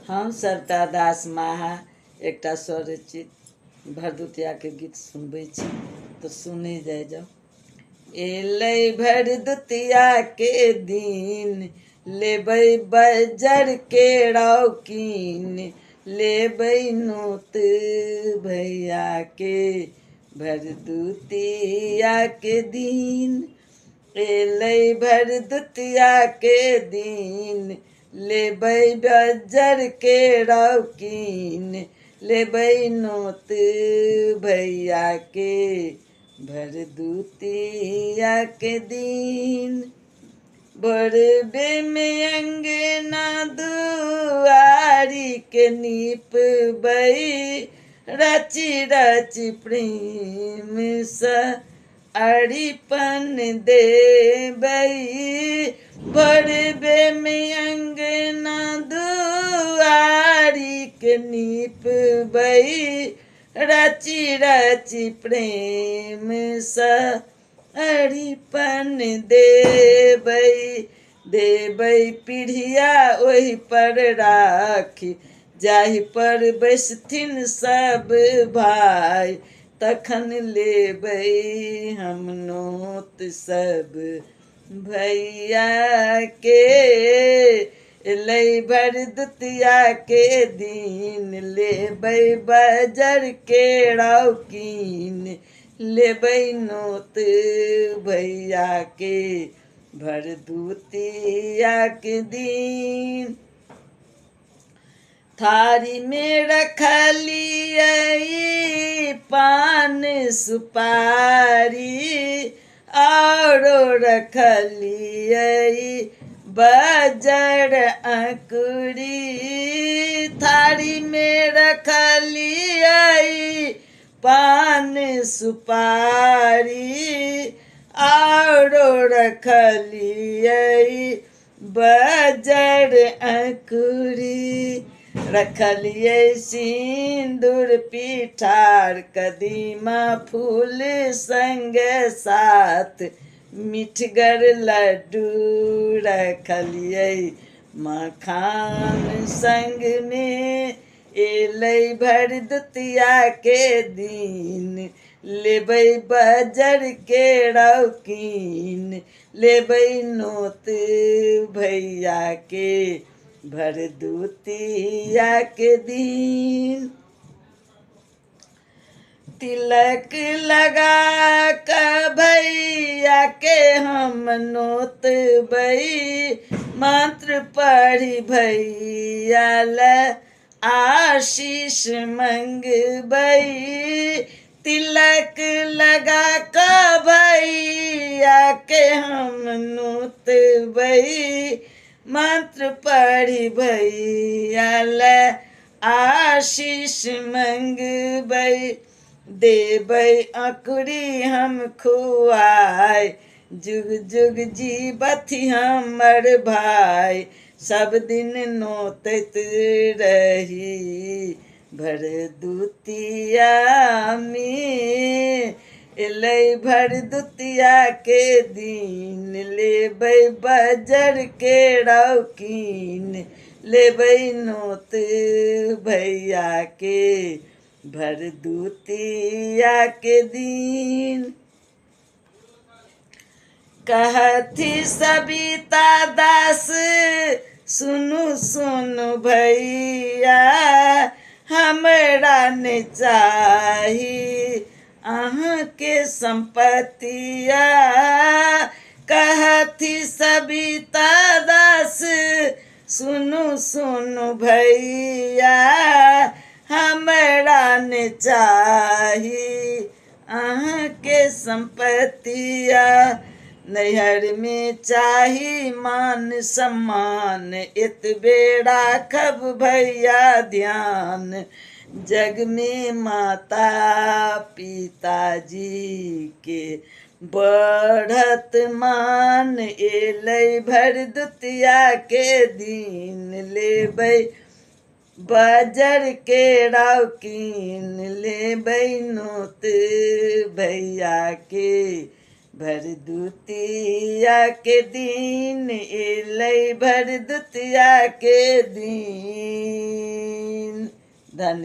हम सरता दास माहा एकटा स्वरचित भरदुतिया के गीत सुनबै छी तो सुने जाय जाओ। एलै भरदुतिया के दिन लेबै बजर के रौकीन लेबै नोत भैया के भरदुतिया के दिन। एलै भरदुतिया के दिन लेबै बजर के रौकीन लेबै नोत भैया के भरदुतिया के दिन। भोरबे में अंगना दुआरी के नीपबै रची रची प्रेम सा अरिपन देबै। भोरबे में अंगना दुआरी के नीपबै रची रची प्रेम सा अरिपन देबै। देबै पीढ़िया ओहि पर राखी जाहि पर बैसथिन सब भाई तखन लेबै हम नोत सब भैया के। एलै भरदुतिया के दिन लेबै बजर के रौकीन लेबै नोत भैया के भरदुतिया के दिन। थारी में रखलियै पान सुपारी औरो रखलियै बजर अंकुरी। थारी में रखलियै पान सुपारी औरो रखलियै बजर अंकुरी। रखलियै सिंदूर पिठार कदीमा फूल संग साथ मिठगर लड्डू रखलियै मखान संग में। एलै भरदुतिया के दिन लेबै बजर के रौकीन लेबै नोत भैया के भरदुतिया के दिन। तिलक लगा कर भैया के हम नोतबै मंत्र पढ़ी भैया ला आशीष मंगबै। तिलक लगा कर भैया के हम नोतबै मंत्र पढ़ी भैया ला आशीष मंगबै। देबै अंकुरी हम खुआई जुग जुग जीवथि हमर भाई सब दिन नोतैत रही भरदुतिया में। एलै भरदुतिया के दिन लेबै बजर के रौकीन लेबै नोत भैया के भरदुतिया के दिन। कहथी सविता दास सुनु सुनु भैया हमरा ने चाही अहाँ के संपत्तिया। कहथी सविता दास सुनु सुनु भैया हमरा ने चाही अहाँ के संपत्तिया। नैहर में चाही मान सम्मान एतबे राखब भैया ध्यान। जग में माता पिताजी के बढ़त मान। एलै भरदुतिया के दिन लेबै बजर के रौकीन लेबै नोत भैया के भरदुतिया के दिन एलै भरदुतिया के दिन। धन्यवाद।